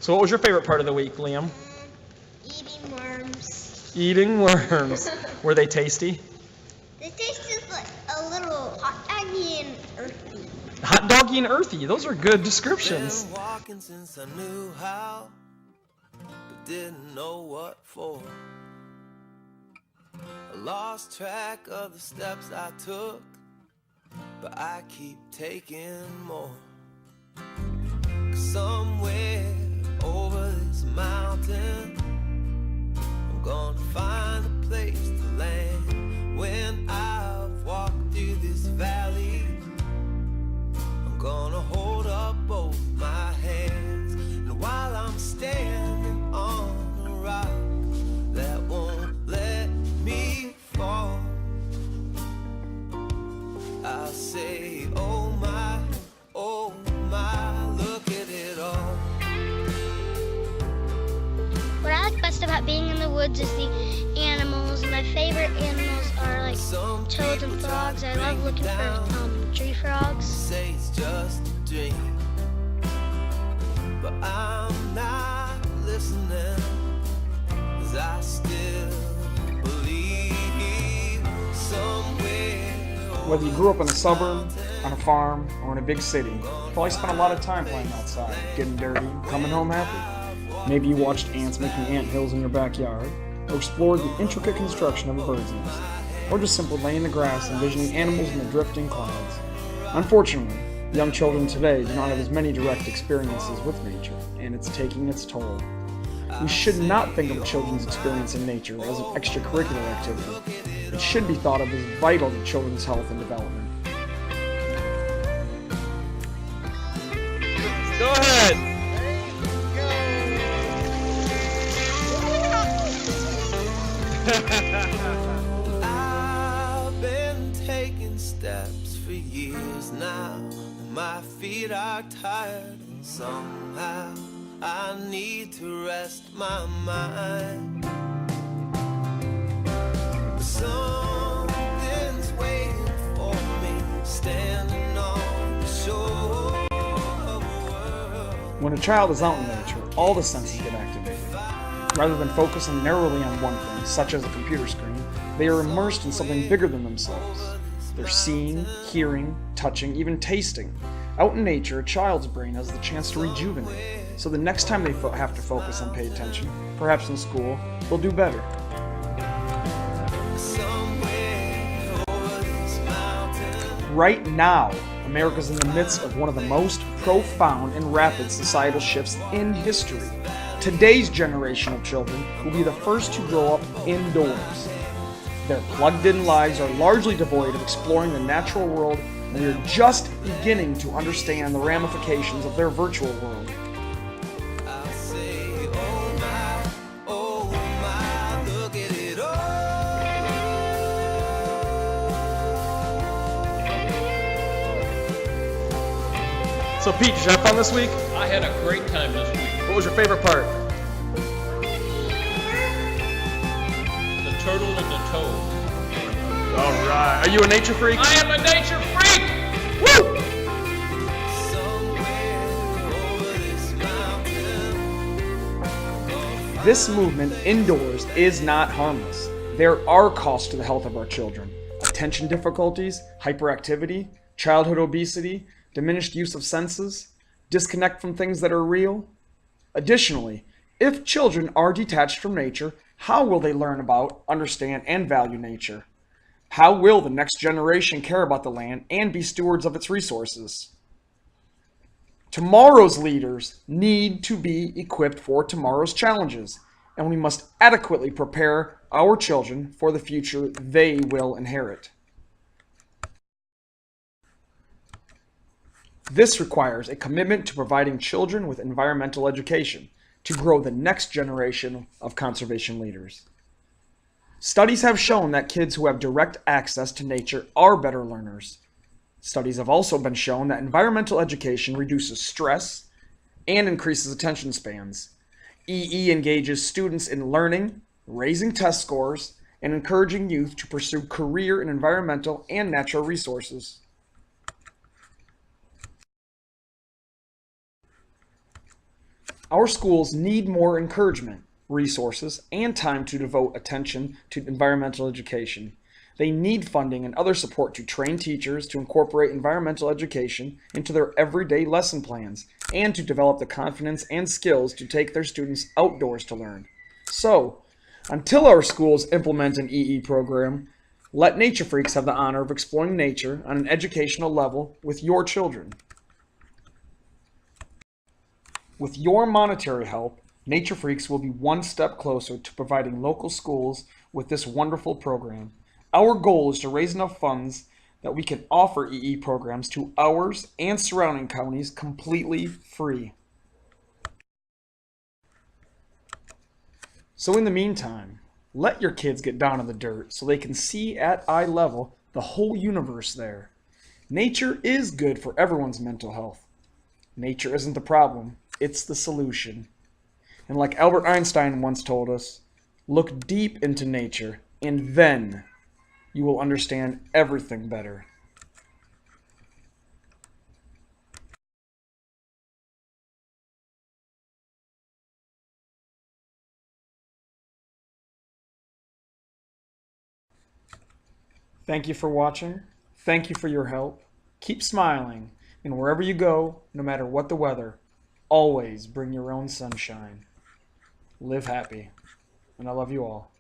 So what was your favorite part of the week, Liam? Eating worms. Eating worms. Were they tasty? They tasted like a little hot doggy and earthy. Hot doggy and earthy. Those are good descriptions. Been walking since I knew how, but didn't know what for. I lost track of the steps I took, but I keep taking more. 'Cause somewhere over this mountain, I'm gonna find a place to land. When I've walked through this valley, I'm gonna hold up both my hands. And while I'm standing on a rock that won't let me fall, I'll say, oh my, look at it all. What I like best about being in the woods is the animals. My favorite animals are like toads and frogs. I love looking for tree frogs. Say it's just a dream, but I'm not listening, 'cause I still believe somewhere. Whether you grew up in a suburb, on a farm, or in a big city, you probably spent a lot of time playing outside, getting dirty, coming home happy. Maybe you watched ants making ant hills in your backyard, or explored the intricate construction of a bird's nest, or just simply lay in the grass envisioning animals in the drifting clouds. Unfortunately, young children today do not have as many direct experiences with nature, and it's taking its toll. We should not think of children's experience in nature as an extracurricular activity. It should be thought of as vital to children's health and development. Go ahead. I've been taking steps for years now, and my feet are tired, and somehow I need to rest my mind. Something's waiting for me, standing on the shore of a world. When a child is out in nature, all the senses get activated. Rather than focusing narrowly on one thing, such as a computer screen, they are immersed in something bigger than themselves. They're seeing, hearing, touching, even tasting. Out in nature, a child's brain has the chance to rejuvenate, so the next time they have to focus and pay attention, perhaps in school, they'll do better. Right now, America's in the midst of one of the most profound and rapid societal shifts in history. Today's generation of children will be the first to grow up indoors. Their plugged-in lives are largely devoid of exploring the natural world, and we are just beginning to understand the ramifications of their virtual world. I'll say, oh my, look at it all. So Pete, did you have fun this week? I had a great time this week. What was your favorite part? The turtle and the toad. All right. Are you a nature freak? I am a nature freak! Woo! This movement indoors is not harmless. There are costs to the health of our children. Attention difficulties, hyperactivity, childhood obesity, diminished use of senses, disconnect from things that are real. Additionally, if children are detached from nature, how will they learn about, understand, and value nature? How will the next generation care about the land and be stewards of its resources? Tomorrow's leaders need to be equipped for tomorrow's challenges, and we must adequately prepare our children for the future they will inherit. This requires a commitment to providing children with environmental education to grow the next generation of conservation leaders. Studies have shown that kids who have direct access to nature are better learners. Studies have also been shown that environmental education reduces stress and increases attention spans. EE engages students in learning, raising test scores, and encouraging youth to pursue career in environmental and natural resources. Our schools need more encouragement, resources, and time to devote attention to environmental education. They need funding and other support to train teachers to incorporate environmental education into their everyday lesson plans and to develop the confidence and skills to take their students outdoors to learn. So, until our schools implement an EE program, let Nature Freaks have the honor of exploring nature on an educational level with your children. With your monetary help, Nature Freaks will be one step closer to providing local schools with this wonderful program. Our goal is to raise enough funds that we can offer EE programs to ours and surrounding counties completely free. So in the meantime, let your kids get down in the dirt so they can see at eye level the whole universe there. Nature is good for everyone's mental health. Nature isn't the problem, it's the solution. And like Albert Einstein once told us, look deep into nature and then you will understand everything better. Thank you for watching. Thank you for your help. Keep smiling, and wherever you go, no matter what the weather, always bring your own sunshine. Live happy, and I love you all.